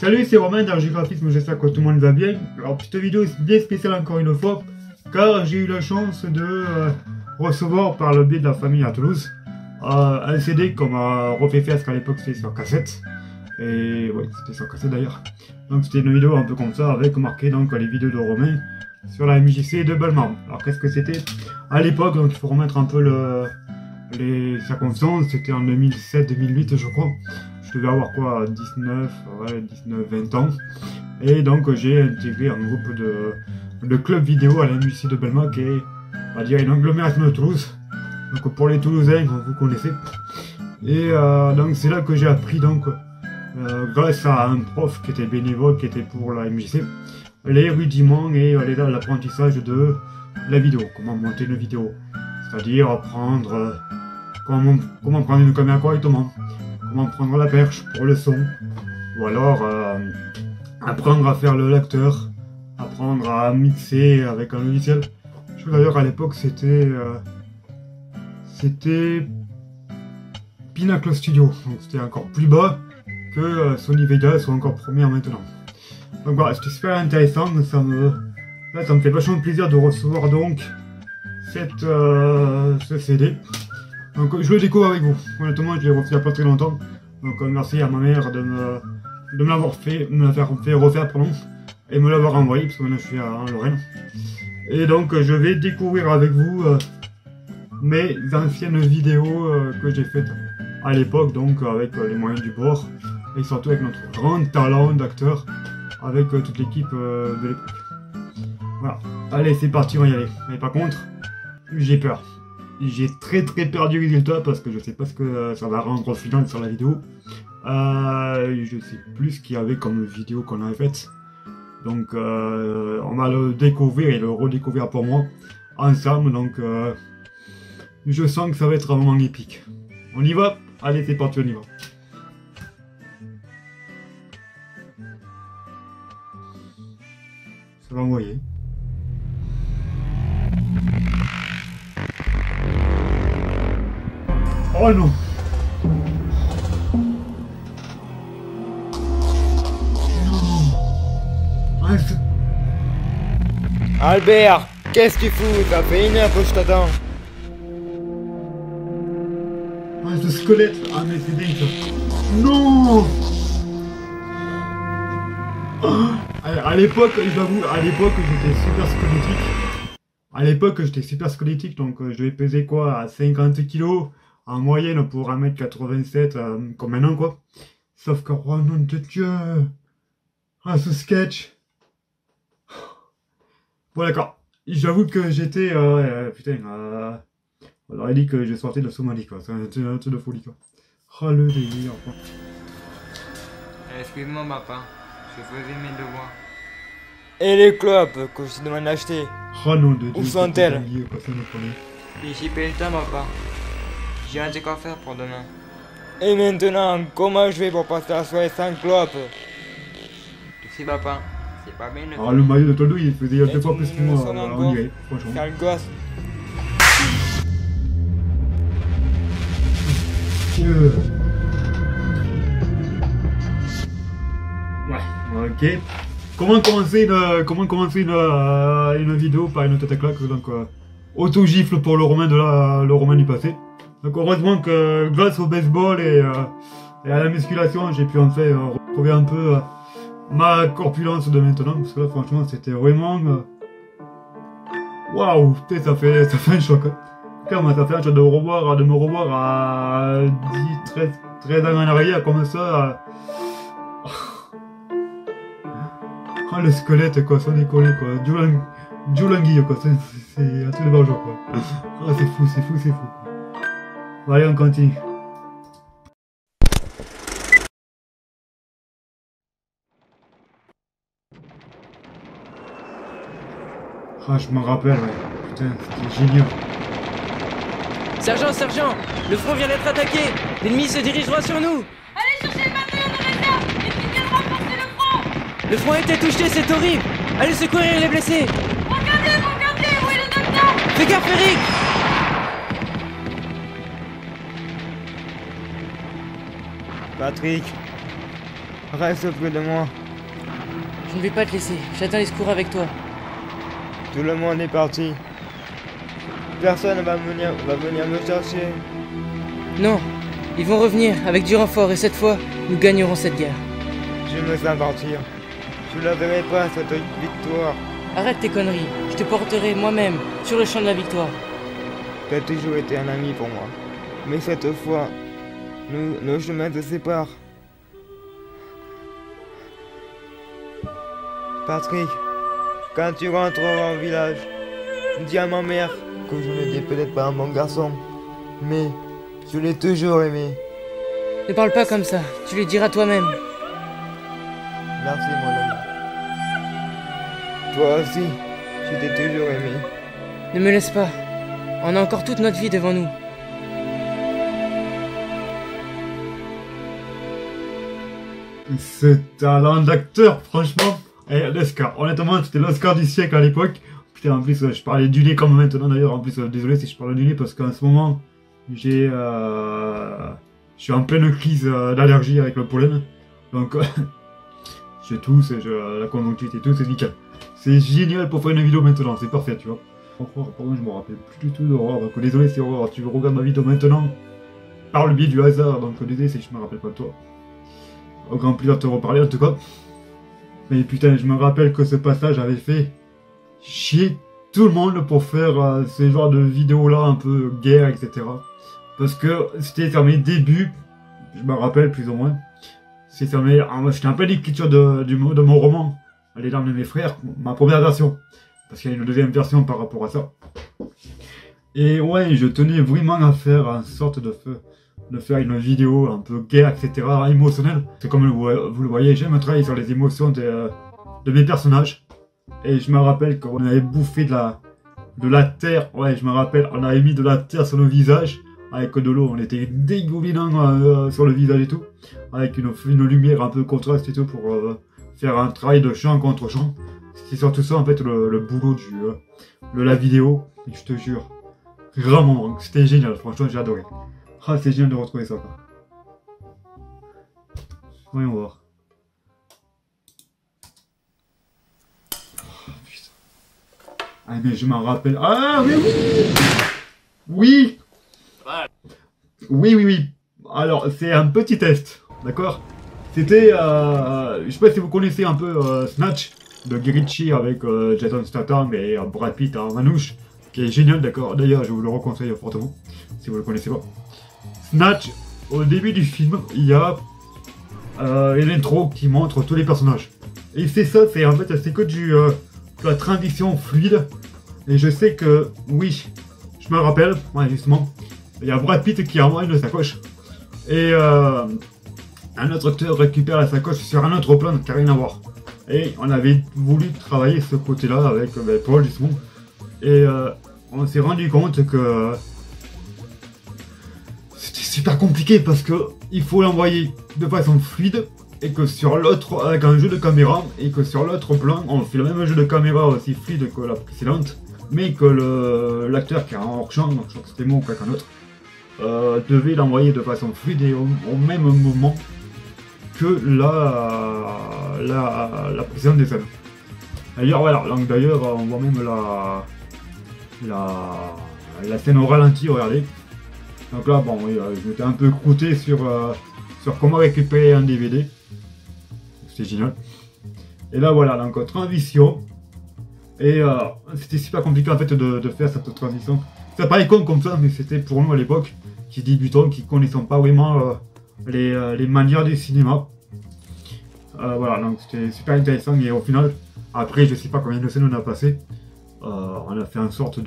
Salut, c'est Romain d'Argigraphisme, j'espère que tout le monde va bien. Alors, petite vidéo bien spéciale encore une fois, car j'ai eu la chance de recevoir par le biais de la famille à Toulouse un CD qu'on m'a refait faire, parce qu'à l'époque c'était sur cassette. Et ouais, c'était sur cassette d'ailleurs. Donc c'était une vidéo un peu comme ça, avec marqué donc les vidéos de Romain sur la MJC de Belmont. Alors qu'est-ce que c'était à l'époque? Donc il faut remettre un peu les circonstances, c'était en 2007-2008 je crois. Je devais avoir quoi, 19-20 ans. Et donc j'ai intégré un groupe de club vidéo à la MJC de Belmont, qui est, on va dire, une agglomération de Toulouse. Donc pour les Toulousains, vous connaissez. Et donc c'est là que j'ai appris, donc grâce à un prof qui était bénévole, qui était pour la MJC, les rudiments et l'apprentissage de la vidéo, comment monter une vidéo. C'est-à-dire apprendre comment prendre une caméra correctement, comment prendre la perche pour le son, ou alors apprendre à faire le lecteur, apprendre à mixer avec un logiciel. Je crois d'ailleurs à l'époque c'était Pinnacle Studio, donc c'était encore plus bas que Sony Vegas ou encore Premiere maintenant. Donc voilà, c'était super intéressant, ça me fait vachement plaisir de recevoir donc ce CD. Donc je le découvre avec vous. Honnêtement, je l'ai reçu il n'y a pas très longtemps. Donc merci à ma mère de me l'avoir fait, refaire pardon, et me l'avoir envoyé, parce que maintenant je suis en Lorraine. Et donc je vais découvrir avec vous mes anciennes vidéos que j'ai faites à l'époque, donc avec les moyens du bord, et surtout avec notre grand talent d'acteur, avec toute l'équipe de l'époque. Voilà, allez c'est parti, on va y aller. Mais par contre, j'ai peur. J'ai très peur du résultat, parce que je sais pas ce que ça va rendre au final sur la vidéo. Je sais plus ce qu'il y avait comme vidéo qu'on avait faite. Donc on va le découvrir et le redécouvrir pour moi ensemble. Donc je sens que ça va être vraiment épique. On y va? Allez c'est parti, on y va. Ça va envoyer. Oh non! Albert, qu'est-ce que tu fous? Ça fait une heure que je t'attends. Ah, ce squelette! Ah mais c'est dingue ça! Non! À l'époque, j'avoue, à l'époque j'étais super squelettique. À l'époque j'étais super squelettique, donc je devais peser quoi, à 50 kg en moyenne pour 1m87 comme maintenant quoi. Sauf que, oh nom de Dieu! Ah ce sketch! Bon d'accord, j'avoue que j'étais, putain, on aurait dit que je sortais de Somalie quoi, c'est un truc de folie quoi. Oh le délire quoi. Excuse-moi papa, je faisais mes devoirs. Et les clopes que je te demande d'acheter? Oh non de Dieu, où sont-elles? J'ai pas le temps papa, j'ai un truc à faire pour demain. Et maintenant, comment je vais pour passer la soirée sans clopes? Tu sais papa, c'est pas bien Ah le maillot de Toldo il faisait deux fois plus que moi, on dirait, franchement. Sale gosse. Ouais, ok. Comment commencer une vidéo par une tête à claque, donc auto-gifle pour le Romain du passé. Donc heureusement que grâce au baseball et à la musculation, j'ai pu en fait retrouver un peu ma corpulence de maintenant, parce que là franchement c'était vraiment waouh, putain, ça fait un choc. Clairement ça fait un choc de me revoir à 13 ans en arrière comme ça. Oh le squelette quoi, sans décoller quoi, Djolanguille quoi, c'est un truc de barjo quoi. Oh c'est fou. Bon, allez on continue. Ah je m'en rappelle, ouais. Putain c'était génial. Sergent, le front vient d'être attaqué. L'ennemi se dirige droit sur nous. Allez chercher le bataillon de réserve et qui viendra renforcer le front. Le front a été touché, c'est horrible. Allez secourir les blessés. Regardez, où est le docteur? Fais gaffe, Eric. Patrick, Reste près de moi. Je ne vais pas te laisser. J'attends les secours avec toi. Tout le monde est parti. Personne va venir me chercher. Non, ils vont revenir avec du renfort et cette fois, nous gagnerons cette guerre. Je me sens partir. Je ne verrai pas cette victoire. Arrête tes conneries. Je te porterai moi-même sur le champ de la victoire. Tu as toujours été un ami pour moi. Mais cette fois, nos chemins se séparent. Patrick, quand tu rentreras au village, dis à ma mère que je n'étais peut-être pas un bon garçon, mais je l'ai toujours aimé. Ne parle pas comme ça. Tu le diras toi-même. Merci mon ami. Toi aussi, je t'ai toujours aimé. Ne me laisse pas. On a encore toute notre vie devant nous. Ce talent d'acteur, franchement. Et l'Oscar, honnêtement, c'était l'Oscar du siècle à l'époque. Putain, en plus, je parlais du nez comme maintenant d'ailleurs. En plus, désolé si je parle du nez parce qu'en ce moment, je suis en pleine crise d'allergie avec le pollen. Donc, je tousse, la conjonctivite et tout, c'est nickel. C'est génial pour faire une vidéo maintenant, c'est parfait, tu vois. Par contre, je me rappelle plus du tout d'Aurore. Donc, désolé si Aurore, tu regardes ma vidéo maintenant par le biais du hasard. Donc, désolé si je me rappelle pas de toi. Au grand plaisir de te reparler en tout cas. Mais putain, je me rappelle que ce passage avait fait chier tout le monde pour faire ce genre de vidéos là, un peu guerre, etc. Parce que c'était sur mes débuts, je me rappelle plus ou moins. C'était en pleine écriture de mon roman, Les larmes de mes frères, ma première version. Parce qu'il y a une deuxième version par rapport à ça. Et ouais, je tenais vraiment à faire en sorte de faire une vidéo un peu guerre, etc., émotionnelle. C'est comme vous le voyez, j'aime travailler sur les émotions de mes personnages. Et je me rappelle qu'on avait bouffé de la terre, ouais, je me rappelle, on avait mis de la terre sur nos visages, avec de l'eau, on était dégoulinant sur le visage et tout, avec une lumière un peu contraste et tout, pour faire un travail de champ contre champ. C'est surtout ça, en fait, le boulot de la vidéo, et je te jure, vraiment, c'était génial, franchement, j'ai adoré. Ah, c'est génial de retrouver ça, quoi. Voyons voir. Oh, putain. Ah, mais je m'en rappelle. Ah, oui, oui! Oui! Oui. Alors, c'est un petit test, d'accord? C'était, je sais pas si vous connaissez un peu Snatch, de Guy Ritchie avec Jason Statham et Brad Pitt en manouche, qui est génial, d'accord? D'ailleurs, je vous le reconseille fortement, si vous le connaissez pas. Snatch, au début du film, il y a l'intro qui montre tous les personnages. Et c'est ça, c'est en fait, c'est que de la transition fluide. Et je sais que, oui, je me rappelle, ouais, justement, il y a Brad Pitt qui envoie une sacoche. Et un autre acteur récupère la sacoche sur un autre plan qui n'a rien à voir. Et on avait voulu travailler ce côté-là avec Paul, justement. Et on s'est rendu compte que c'était super compliqué parce que il faut l'envoyer de façon fluide et que sur l'autre, avec un jeu de caméra, et que sur l'autre plan, on fait le même jeu de caméra aussi fluide que la précédente, mais que l'acteur qui est en hors-champ, donc je crois que c'était moi ou quelqu'un d'autre, devait l'envoyer de façon fluide et au même moment que la précédente des scènes. D'ailleurs, voilà, donc d'ailleurs, on voit même la scène au ralenti, regardez. Donc là, bon, oui, je m'étais un peu croûté sur comment récupérer un DVD. C'était génial. Et là, voilà, donc transition. Et c'était super compliqué en fait de faire cette transition. C'est pas con comme ça, mais c'était pour nous à l'époque, qui débutons, qui connaissons pas vraiment les manières du cinéma. Voilà, donc c'était super intéressant. Et au final, après, je sais pas combien de scènes on a passé. On a fait en sorte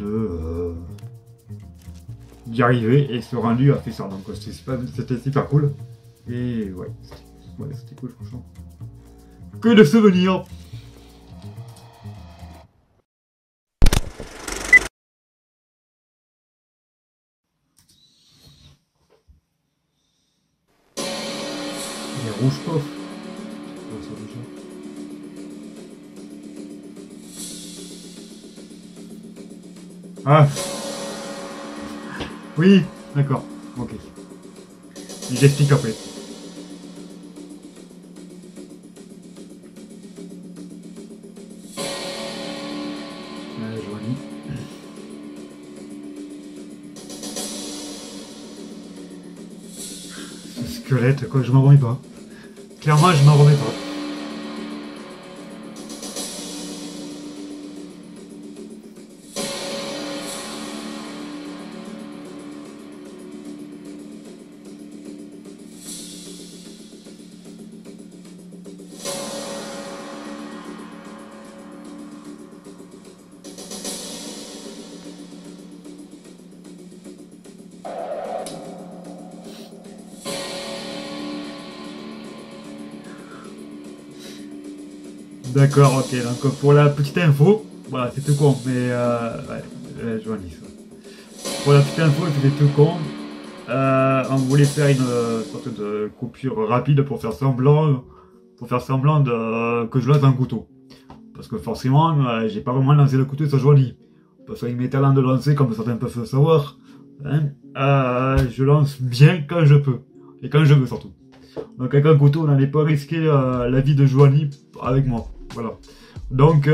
d'y arriver et ce rendu a fait ça, donc c'était super cool et ouais, c'était cool franchement. Que de souvenirs. Les rouges pof. Ah. Oui, d'accord, ok. J'explique après. squelette, quoi, je m'en remets pas. Clairement, je m'en remets pas. D'accord, ok, donc pour la petite info, voilà, c'est tout con, mais ouais, Joanie, ça. Pour la petite info, c'était tout con. On voulait faire une sorte de coupure rapide pour faire semblant que je lance un couteau. Parce que forcément, j'ai pas vraiment lancé le couteau sur Joanie. Parce qu'avec mes talents de lancer, comme certains peuvent le savoir, hein, je lance bien quand je peux. Et quand je veux surtout. Donc avec un couteau, on n'allait pas risquer la vie de Joanie avec moi. Voilà. Donc, tout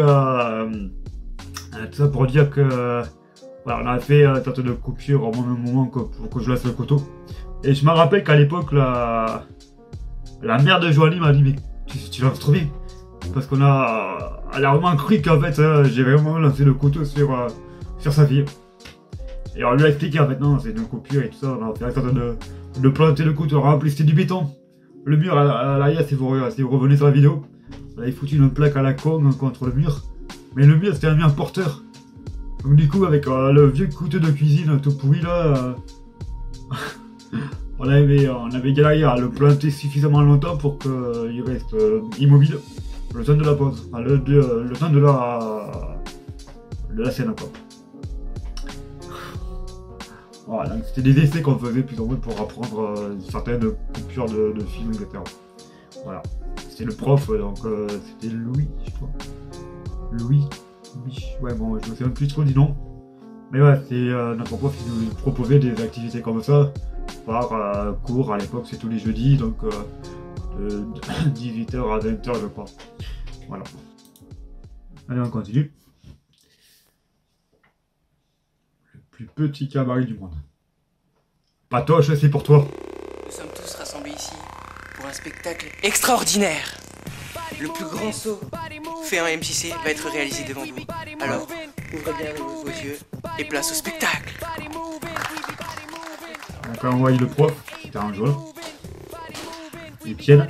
ça pour dire que voilà, on a fait une sorte de coupure au même moment pour que je laisse le couteau. Et je me rappelle qu'à l'époque, la mère de Joanie m'a dit, mais tu lances trop bien. Parce elle a vraiment cru qu'en fait, j'ai vraiment lancé le couteau sur sa fille. Et on lui a expliqué en fait, non, c'est une coupure et tout ça. On a fait la sorte de planter le couteau. En plus, c'était du béton. Le mur à l'arrière, si vous revenez sur la vidéo, on avait foutu une plaque à la con contre le mur. Mais le mur, c'était un mur porteur. Donc du coup, avec le vieux couteau de cuisine tout pourri là, on avait galéré à le planter suffisamment longtemps pour qu'il reste immobile le temps de la pause. Enfin, le temps de la scène quoi. Voilà, donc c'était des essais qu'on faisait plus ou moins pour apprendre certaines coupures de films, etc. Voilà. C'était le prof, donc c'était Louis, je crois. Louis. Ouais, bon, je me souviens plus trop du nom. Mais ouais, c'est notre prof qui nous proposait des activités comme ça. Par cours, à l'époque, c'est tous les jeudis, donc de 18h à 20h, je crois. Voilà. Allez, on continue. Le plus petit cabaret du monde. Patoche, c'est pour toi. Nous sommes tous rassemblés ici pour un spectacle extraordinaire. Le plus grand saut fait en MJC va être réalisé devant vous. Alors, ouvrez bien vos yeux et place au spectacle. On a envoyé le prof, c'était un joueur. Etienne.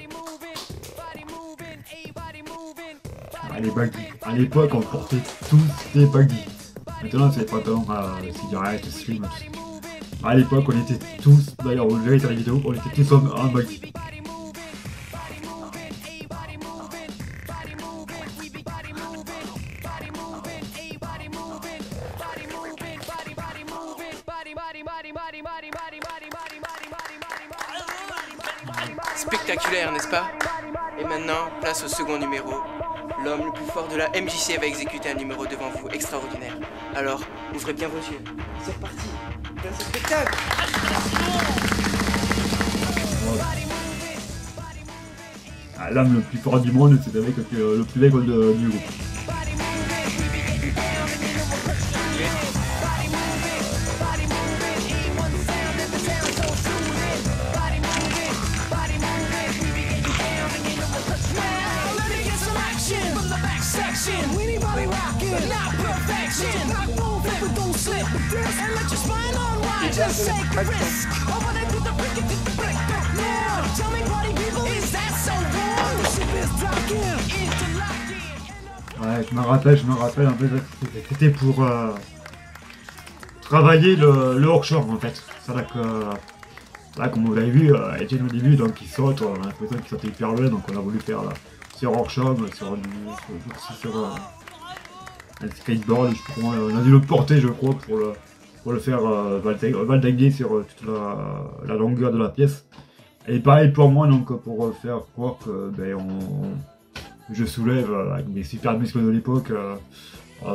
Les baggy. À l'époque, on portait tous des baggy. Maintenant, c'est les pantalons à cigarettes, slim, tout ça. À l'époque, on était tous, d'ailleurs, vous le verrez dans la vidéo, on était tous en baggy. Spectaculaire, n'est-ce pas? Et maintenant, place au second numéro. L'homme le plus fort de la MJC va exécuter un numéro devant vous extraordinaire. Alors, ouvrez bien vos yeux. C'est reparti. Place au spectacle. Ah, l'homme le plus fort du monde, c'est avec le plus maigre du groupe. Ouais, je me rappelle en fait, c'était pour travailler le hors-champ en fait. C'est là que, là, comme vous l'avez vu, Etienne au début, donc il saute, on a l'impression qu'il sautait hyper loin, donc on a voulu faire là, sur hors-champ, sur un skateboard, je sais pas comment, on a dû le porter je crois pour le faire valdinguer sur toute la longueur de la pièce. Et pareil pour moi, donc pour faire croire que je soulève avec mes super muscles de l'époque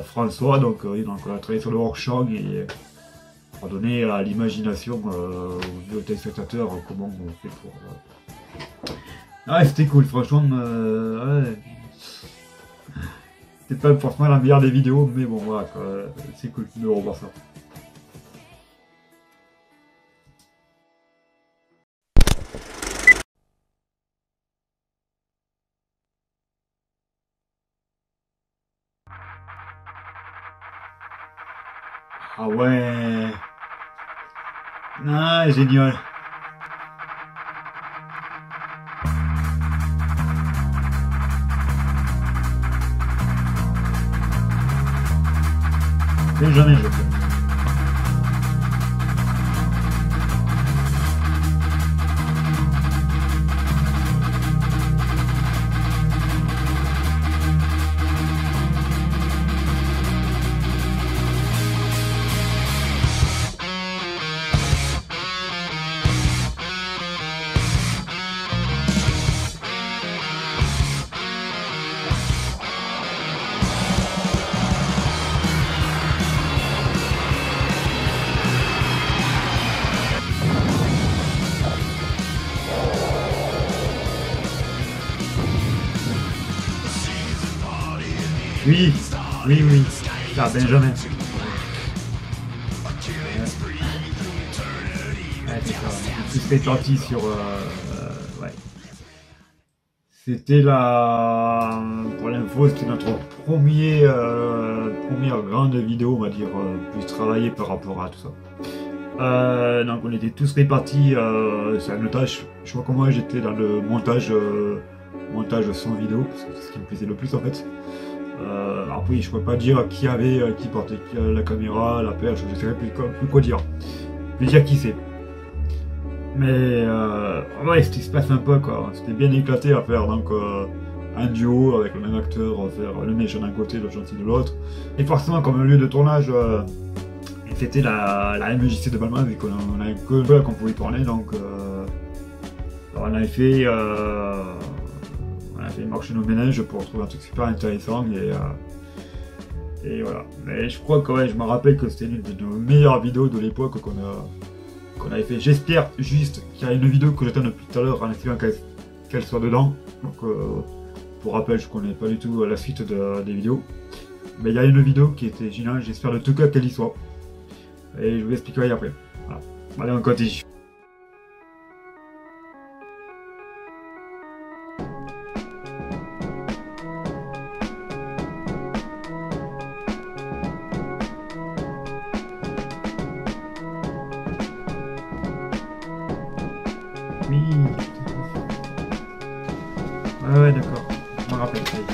François, donc on a travaillé sur le hors-champ et pour donner à l'imagination aux téléspectateurs comment on fait pour... Ah c'était cool, franchement, ouais. C'est pas forcément la meilleure des vidéos, mais bon voilà, c'est cool de revoir ça. Ah ouais. Ah, génial. Benjamin, je fais. Oui, oui, oui. Ah, Benjamin. Ouais, c'est ça. Plus réparti sur... ouais. C'était la... Pour l'info, c'était notre première grande vidéo, on va dire, plus travaillée par rapport à tout ça. Donc on était tous répartis sur une tâche. Je crois que moi j'étais dans le montage sans vidéo, parce que c'est ce qui me plaisait le plus en fait. Alors oui, je ne peux pas dire qui portait la caméra, la perche, je ne sais plus quoi dire. Je vais dire qui c'est. Mais ouais, c'était super sympa quoi. C'était bien éclaté à faire donc un duo avec le même acteur, faire le méchant d'un côté, le gentil de l'autre. Et forcément, comme lieu de tournage, c'était la MJC de Balma, vu qu'on avait que là qu'on pouvait tourner, donc on avait fait. On a fait marcher nos ménages pour trouver un truc super intéressant et voilà. Mais je crois que ouais, je me rappelle que c'était l'une de nos meilleures vidéos de l'époque qu'on avait fait. J'espère juste qu'il y a une vidéo que j'attends depuis tout à l'heure en espérant qu'elle soit dedans. Donc pour rappel, je connais pas du tout la suite des vidéos. Mais il y a une vidéo qui était géniale, j'espère de tout cas qu'elle y soit. Et je vous expliquerai après. Voilà. Allez, on continue. Oui. Ouais, d'accord. Je me rappelle. Ça y est.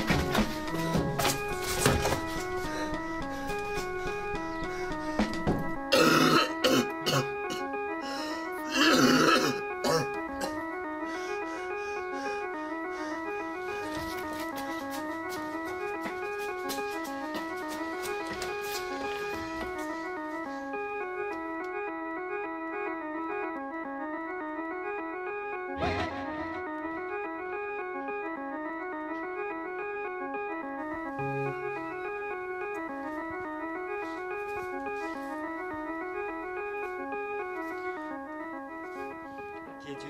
Qui es-tu?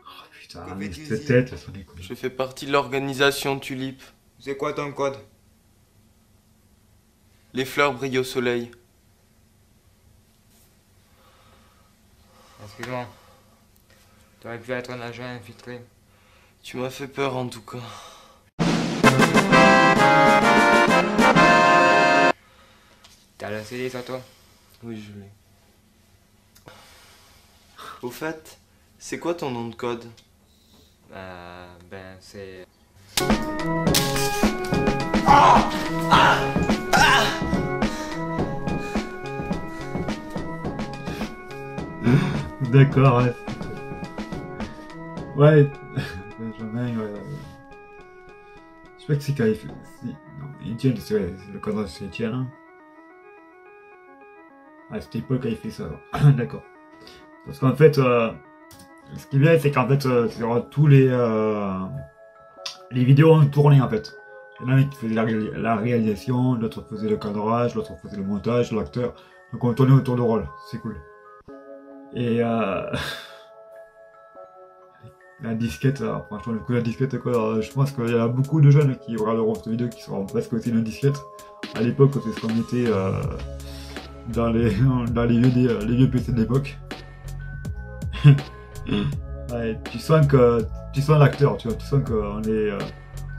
Oh putain, Que mais fais-tu cette ici? tête, sans déconner. Je fais partie de l'organisation Tulipe. C'est quoi ton code? Les fleurs brillent au soleil. Excuse-moi. Tu aurais pu être un agent infiltré. Tu m'as fait peur en tout cas. T'as le CD sur toi? Oui, je l'ai. Au fait, c'est quoi ton nom de code? Ben c'est... D'accord, ouais. Ouais. Benjamin, ouais. Je sais pas que c'est Carré. Si. Non, Etienne, c'est vrai, le cadrage c'est Etienne. Hein. À cette époque, il fait ça. D'accord. Parce qu'en fait, ce qui est bien, c'est qu'en fait, sur tous les vidéos ont tourné en fait. Il y en a qui faisaient la réalisation, l'autre faisait le cadrage, l'autre faisait le montage, l'acteur. Donc on tournait autour de rôle, c'est cool. Et la disquette, franchement, le coup de la disquette, quoi, je pense qu'il y a beaucoup de jeunes qui regarderont cette vidéo qui seront presque aussi une disquette. À l'époque, c'est ce qu'on mettait dans les vieux PC de l'époque. Ouais, tu sens l'acteur, tu vois, tu sens qu'on est,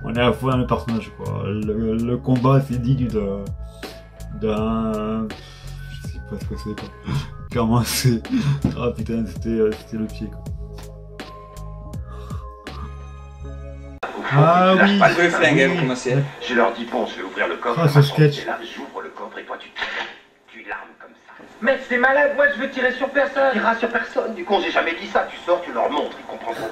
on est à fond dans le personnage, quoi. Le combat, c'est digne d'un, je sais pas ce que c'est quoi. Clairement c'est... Ah putain c'était le pied quoi. Ah oui, Pas le flingue, vous commencez. Je leur dis bon, je vais ouvrir le coffre. Ah, ce sketch. Et là, j'ouvre le coffre et toi tu larmes comme ça. Mec, t'es malade, moi je veux tirer sur personne. T'iras sur personne. Du con, j'ai jamais dit ça. Tu sors, tu leur montres, ils comprendront.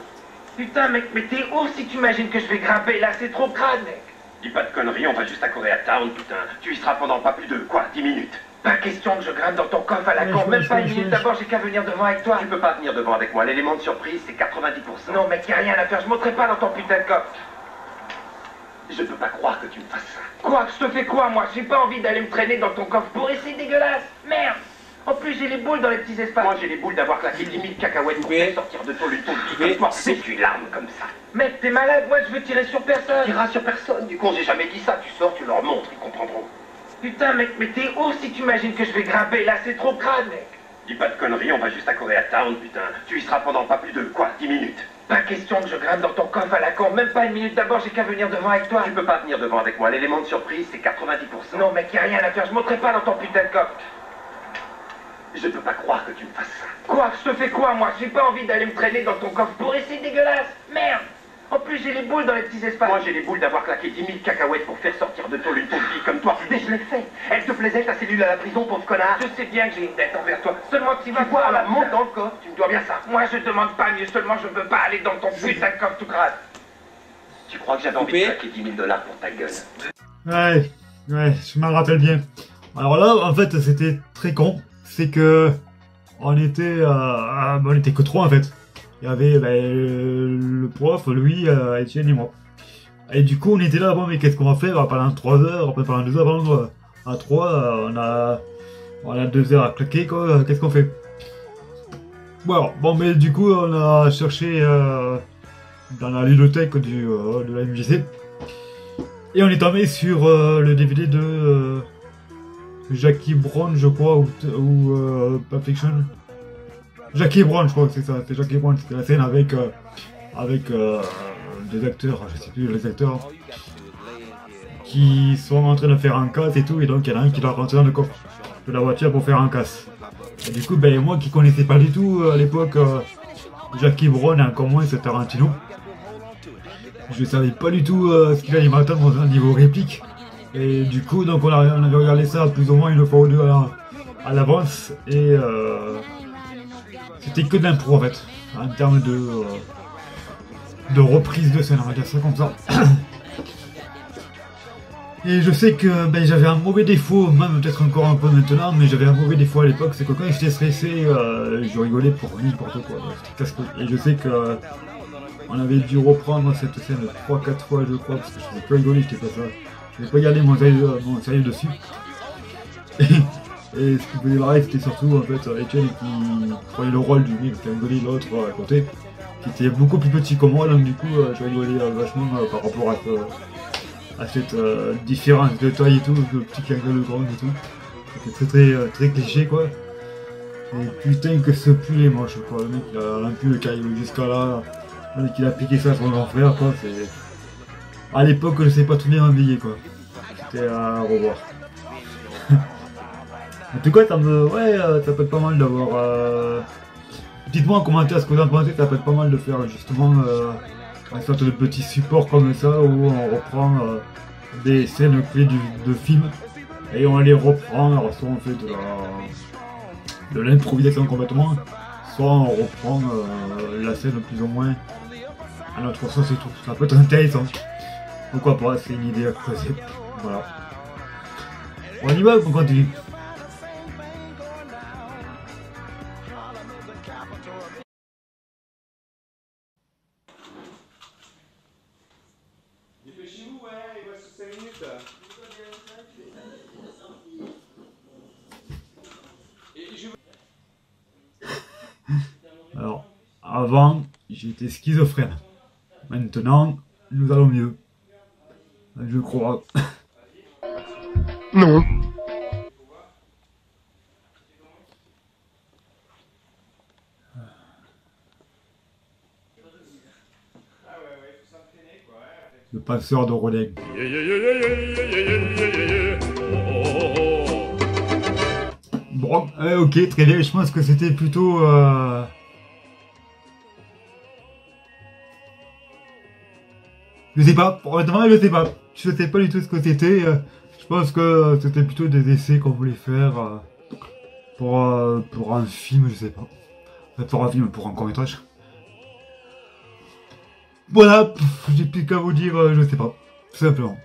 Putain, mec, mais t'es ouf si tu imagines que je vais grimper là, c'est trop crade, mec. Dis pas de conneries, on va juste à Koreatown, putain. Tu y seras pendant pas plus de, quoi, 10 minutes. Pas question que je grimpe dans ton coffre à la con, même pas une minute d'abord, j'ai qu'à venir devant avec toi. Tu peux pas venir devant avec moi, l'élément de surprise, c'est 90%. Non, mec, y'a rien à faire, je monterai pas dans ton putain de coffre. Je peux pas croire que tu me fasses ça. Quoi, je te fais quoi, moi? J'ai pas envie d'aller me traîner dans ton coffre pour essayer dégueulasse. Merde. En plus, j'ai les boules dans les petits espaces. Moi, j'ai les boules d'avoir claqué 10 000 cacahuètes pour faire sortir de ton luton de vie comme toi. Mais tu larmes comme ça. Mec, t'es malade, moi je veux tirer sur personne. T'iras sur personne. Du con, j'ai jamais dit ça. Tu sors, tu leur montres, ils comprendront. Putain, mec, mais t'es ouf si tu imagines que je vais grimper là, c'est trop crade, mec. Dis pas de conneries, on va juste à Koreatown, putain. Tu y seras pendant pas plus de, quoi, 10 minutes. Pas question que je grimpe dans ton coffre à la con, même pas une minute d'abord, j'ai qu'à venir devant avec toi. Tu peux pas venir devant avec moi, l'élément de surprise, c'est 90%. Non, mec, y'a rien à faire, je monterai pas dans ton putain de coffre. Je peux pas croire que tu me fasses ça. Quoi, je te fais quoi, moi? J'ai pas envie d'aller me traîner dans ton coffre pour essayer dégueulasse. Merde. En plus, j'ai les boules dans les petits espaces. Moi, j'ai les boules d'avoir claqué 10 000 cacahuètes pour faire sortir de ton luton de vie comme toi. Mais je l'ai fait. Elle te plaisait, ta cellule à la prison, pauvre connard. Je sais bien que j'ai une tête envers toi. Seulement que tu vas voir voir la la monte dans le coffre, tu me dois bien ça. Moi, je demande pas mieux, seulement je peux pas aller dans ton putain de coffre tout crade. Tu crois que j'avais envie de claquer 10 000 $ pour ta gueule? Ouais, je m'en rappelle bien. Alors là, en fait, c'était très con. C'est que... On était que trois en fait. Il y avait le prof, lui, Etienne et moi. Et du coup, on était là, bon, mais qu'est-ce qu'on va faire pendant 3 heures, après pendant 2 heures, pendant à 3, on a 2 heures à claquer, quoi, qu'est-ce qu'on fait? Bon, mais du coup, on a cherché dans la bibliothèque de la MJC. Et on est tombé sur le DVD de Jackie Brown, je crois, ou Pulp Fiction. Jackie Brown, je crois que c'est ça, c'est Jackie Brown, c'était la scène avec des acteurs, je sais plus les acteurs, qui sont en train de faire un casse et tout, et donc il y en a un qui doit rentrer dans le coffre de la voiture pour faire un casse. Et du coup, ben moi qui connaissais pas du tout à l'époque Jackie Brown et encore moins ce Tarantino, je savais pas du tout ce qu'il allait m'attendre dans un niveau réplique. Et du coup, donc on avait regardé ça plus ou moins une fois ou deux à l'avance, et c'était que de l'impro en fait, en termes de reprise de scène, on va dire ça comme ça. Et je sais que ben, j'avais un mauvais défaut, même peut-être encore un peu maintenant, mais j'avais un mauvais défaut à l'époque, c'est que quand j'étais stressé, je rigolais pour n'importe quoi, c'était casse-couille. Et je sais que on avait dû reprendre cette scène 3-4 fois je crois, parce que je faisais que rigoler, j'étais pas ça. Je n'ai pas gardé mon sérieux dessus. Et ce qui faisait marrer, c'était surtout en fait Etienne qui prenait le rôle du mec qui a rigolé l'autre à côté, qui était beaucoup plus petit que moi, donc du coup je rigolais vachement par rapport à cette différence de taille et tout, le petit qui rigole le grand et tout. C'était très cliché quoi. Et putain que ce pull est moche quoi, le mec il a un pull qui arrive jusqu'à là, le mec il a piqué ça à son grand frère quoi, c'est... À l'époque, je sais pas tout bien m'habiller quoi. C'était à revoir. En tout cas, ça peut être pas mal d'avoir. Dites-moi en commentaire ce que vous en pensez, ça peut être pas mal de faire justement une sorte de petit support comme ça où on reprend des scènes clés de films et on les reprend, alors soit on fait de l'improvisation complètement, soit on reprend la scène plus ou moins à notre sens et tout. Ça peut être intéressant. Pourquoi pas, c'est une idée à creuser. Voilà. On y va ou on continue? Dépêchez-vous, ouais, il reste 5 minutes. Alors, avant, j'étais schizophrène. Maintenant, nous allons mieux. Je crois. Non. Le passeur de relais. Bon. Bon, ok, très bien, je pense que c'était plutôt... Je sais pas, honnêtement, je sais pas. Je sais pas du tout ce que c'était. Je pense que c'était plutôt des essais qu'on voulait faire pour un film, je sais pas. Pour un film, pour un court-métrage. Voilà, j'ai plus qu'à vous dire, je sais pas. Tout simplement.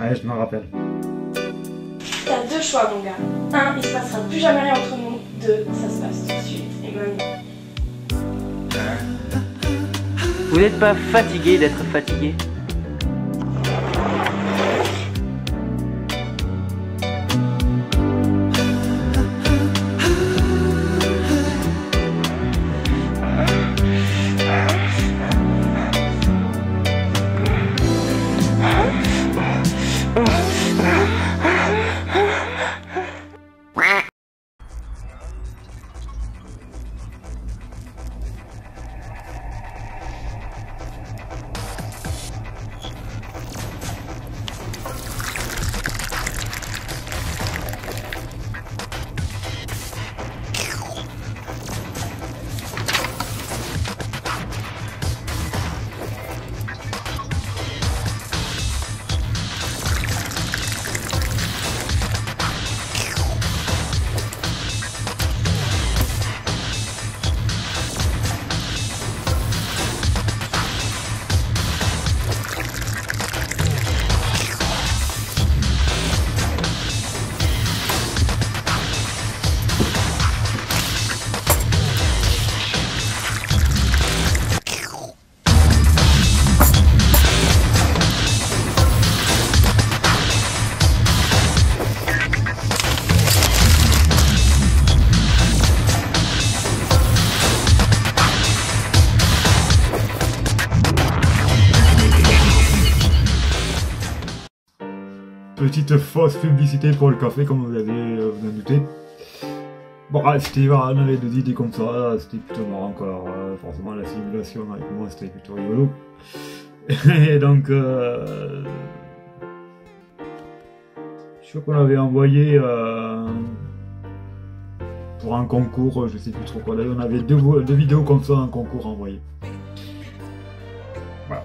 Ouais, je m'en rappelle. T'as deux choix, mon gars. Un, il se passera plus jamais rien entre nous. Deux, ça se passe tout de suite. Et mamie. Vous n'êtes pas fatigué d'être fatigué? Petite fausse publicité pour le café, comme vous avez vous en doutez. Bon, c'était, on avait deux idées comme ça, c'était plutôt marrant quoi. Forcément, la simulation avec moi, c'était plutôt rigolo. Et donc, je crois qu'on l'avait envoyé pour un concours, je sais plus trop quoi. D'ailleurs, on avait deux vidéos comme ça, un concours envoyé. Voilà.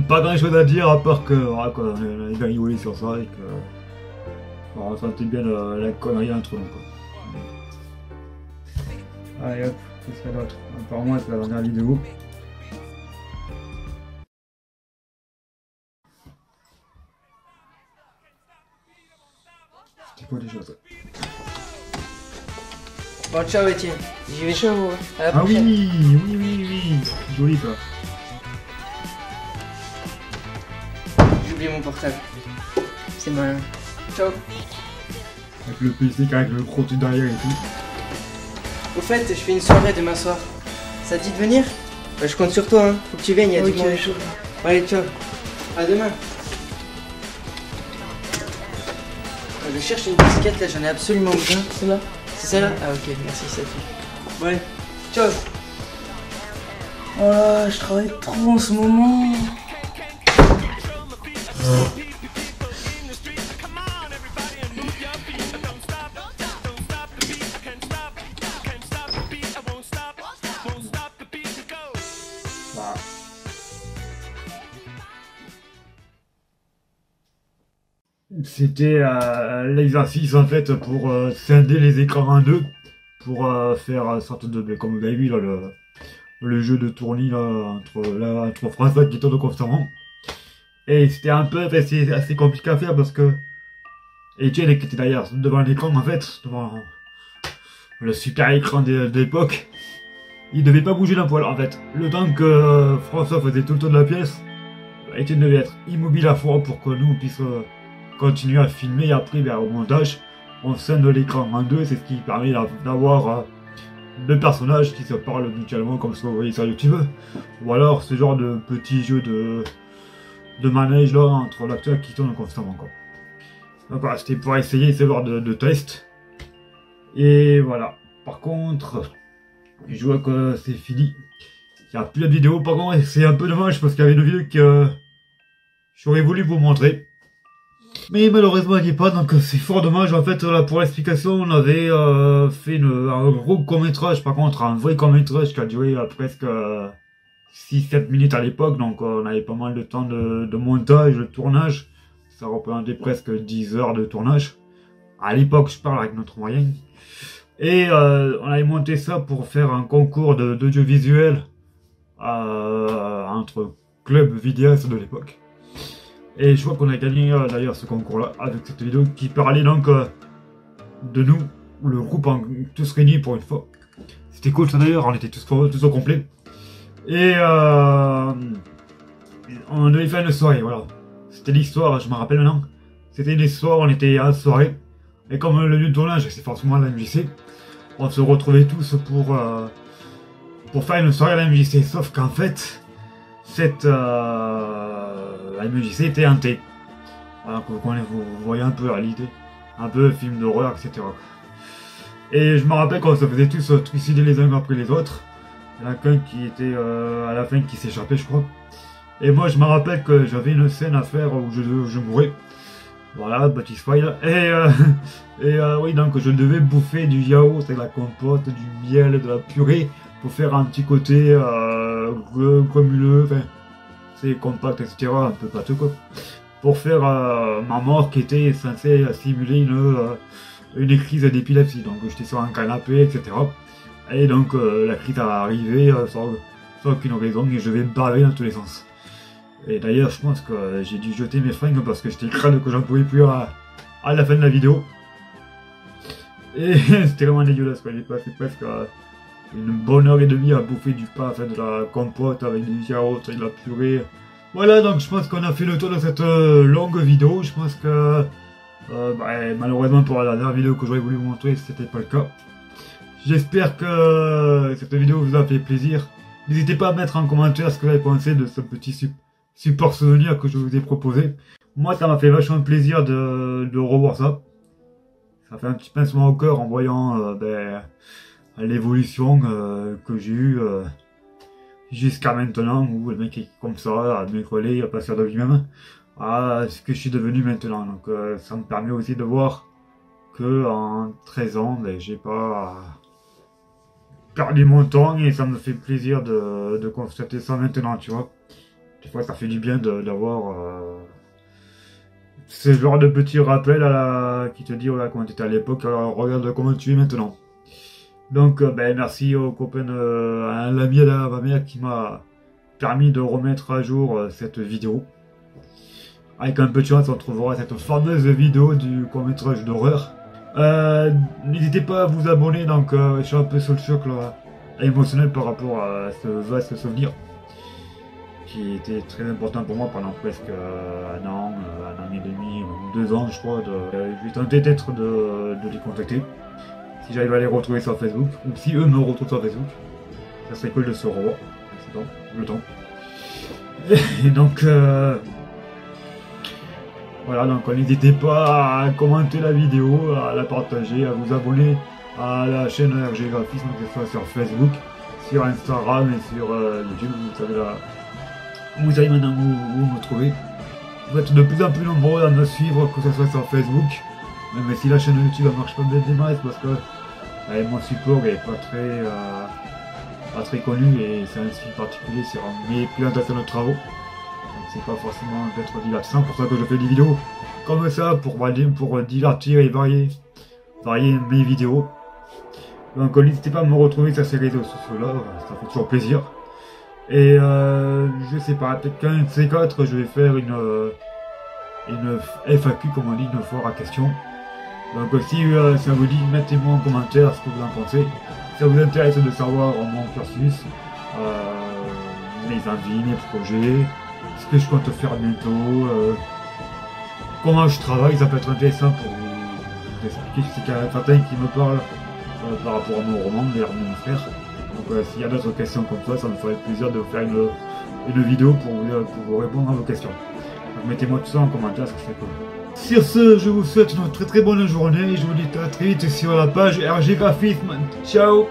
Pas grand chose à dire à part que voilà, quoi, on avait bien rigolé sur ça et que on ressentait bien la connerie entre nous quoi. Allez hop, qu'est-ce qu'il y a d'autre? Apparemment c'est la dernière vidéo. C'était quoi déjà ça? Bon, ciao Etienne, j'y vais. Ciao. À la Ah prochaine. oui, joli ça. J'ai oublié mon portable. C'est malin. Ciao. Avec le PC avec le gros truc derrière et tout. Au fait, je fais une soirée demain soir. Ça te dit de venir? Bah, je compte sur toi, hein. Faut que tu viennes, il y a du monde. Allez, ciao. À demain. Je cherche une disquette là, j'en ai absolument besoin. C'est là? C'est celle-là? Ah ok, merci, ça fait. Bon allez, ciao. Oh là, je travaille trop en ce moment. C'était l'exercice en fait pour scinder les écrans en deux, pour faire une sorte de, comme vous avez vu là, le jeu de tournis là, entre François qui tourne constamment. Et c'était un peu assez compliqué à faire parce que Etienne qui était derrière devant l'écran en fait, devant le super écran de l'époque, il devait pas bouger d'un poil en fait. Le temps que François faisait tout le tour de la pièce, Etienne devait être immobile à fond pour que nous puissions continuer à filmer. Et après au montage on scinde l'écran en deux, c'est ce qui permet d'avoir deux personnages qui se parlent mutuellement comme ce que vous voyez sur YouTube, ou alors ce genre de petit jeu de manège là entre l'acteur qui tourne constamment quoi. Donc voilà, c'était pour essayer ce genre de test. Et voilà, par contre je vois que c'est fini. Il n'y a plus de vidéo, par contre, c'est un peu dommage parce qu'il y avait une vidéo que j'aurais voulu vous montrer. Mais malheureusement, il n'y a pas, donc c'est fort dommage. En fait, là, pour l'explication, on avait fait un gros court-métrage, par contre, un vrai court-métrage qui a duré presque 6-7 minutes à l'époque, donc on avait pas mal de temps de montage, de tournage. Ça représentait presque 10 heures de tournage. À l'époque, je parle avec notre moyen. Et on avait monté ça pour faire un concours d'audiovisuel entre clubs vidéastes de l'époque. Et je crois qu'on a gagné d'ailleurs ce concours-là avec cette vidéo qui parlait donc de nous, le groupe tous réunis pour une fois. C'était cool ça d'ailleurs, on était tous au complet. Et on devait faire une soirée, voilà. C'était l'histoire, je me rappelle maintenant. C'était une soirée, on était à la soirée. Et comme le lieu de tournage, c'est forcément la MJC, on se retrouvait tous pour faire une soirée à la MJC. Sauf qu'en fait, cette la MJC était hantée. Alors que vous voyez un peu l'idée. Un peu film d'horreur, etc. Et je me rappelle quand on se faisait tous trucider les uns après les autres. Il y en a qu'un qui était à la fin qui s'échappait, je crois. Et moi, je me rappelle que j'avais une scène à faire où je mourais. Voilà, petit spoil. Et oui, donc je devais bouffer du yaourt, de la compote, du miel, de la purée, pour faire un petit côté gomuleux, enfin, c'est compact, etc., un peu pâteux, quoi. Pour faire ma mort qui était censée simuler une crise d'épilepsie. Donc j'étais sur un canapé, etc. Et donc la crise a arrivé sans aucune raison et je vais baver dans tous les sens. Et d'ailleurs je pense que j'ai dû jeter mes fringues parce que j'étais crade que j'en pouvais plus à la fin de la vidéo. Et c'était vraiment dégueulasse quoi, j'ai passé presque une bonne heure et demie à bouffer du pain, enfin de la compote avec du yaourt et de la purée. Voilà, donc je pense qu'on a fait le tour de cette longue vidéo. Je pense que malheureusement pour la dernière vidéo que j'aurais voulu vous montrer, c'était pas le cas. J'espère que cette vidéo vous a fait plaisir. N'hésitez pas à mettre en commentaire ce que vous avez pensé de ce petit support souvenir que je vous ai proposé. Moi, ça m'a fait vachement plaisir de revoir ça. Ça fait un petit pincement au cœur en voyant l'évolution que j'ai eue jusqu'à maintenant, où le mec est comme ça, à décoller, à passer de lui-même, à ce que je suis devenu maintenant. Donc ça me permet aussi de voir que en 13 ans, j'ai pas perdu mon temps et ça me fait plaisir de constater ça maintenant, tu vois. Des fois ça fait du bien d'avoir ce genre de petit rappel qui te dit voilà comment tu étais à l'époque, alors regarde comment tu es maintenant. Donc merci aux copains, à l'ami de ma mère qui m'a permis de remettre à jour cette vidéo. Avec un peu de chance on trouvera cette fameuse vidéo du court-métrage d'horreur. N'hésitez pas à vous abonner, donc je suis un peu sur le choc là, émotionnel par rapport à ce vaste souvenir qui était très important pour moi pendant presque un an et demi, 2 ans je crois. Je vais tenter peut-être de les contacter si j'arrive à les retrouver sur Facebook, ou si eux me retrouvent sur Facebook. Ça serait cool de se revoir, c'est bon, le temps. Et donc voilà, donc n'hésitez pas à commenter la vidéo, à la partager, à vous abonner à la chaîne RG Graphisme, que ce soit sur Facebook, sur Instagram et sur YouTube. Vous savez maintenant où me trouver. Vous êtes de plus en plus nombreux à me suivre, que ce soit sur Facebook. Même si la chaîne YouTube ne marche pas bien des masses, parce que mon support n'est pas très connu et c'est un style particulier sur mes présentations de travaux. Donc c'est pas forcément d'être divertissant, pour ça que je fais des vidéos comme ça pour divertir et varier mes vidéos. Donc n'hésitez pas à me retrouver sur ces réseaux sociaux là, ça fait toujours plaisir. Et je sais pas, peut-être qu'un de ces 4 je vais faire une FAQ, comme on dit, une foire à questions. Donc si ça vous dit, mettez-moi en commentaire ce que vous en pensez. Si ça vous intéresse de savoir mon cursus, mes envies, mes projets, ce que je compte faire bientôt, comment je travaille, ça peut être intéressant pour vous expliquer. Je sais qu'il y a certains qui me parlent par rapport à mon roman, mon frère. Donc s'il y a d'autres questions comme ça me ferait plaisir de faire une vidéo pour vous répondre à vos questions. Donc mettez-moi tout ça en commentaire, ça serait cool. Sur ce, je vous souhaite une très bonne journée et je vous dis à très vite sur la page RG Graphisme. Ciao!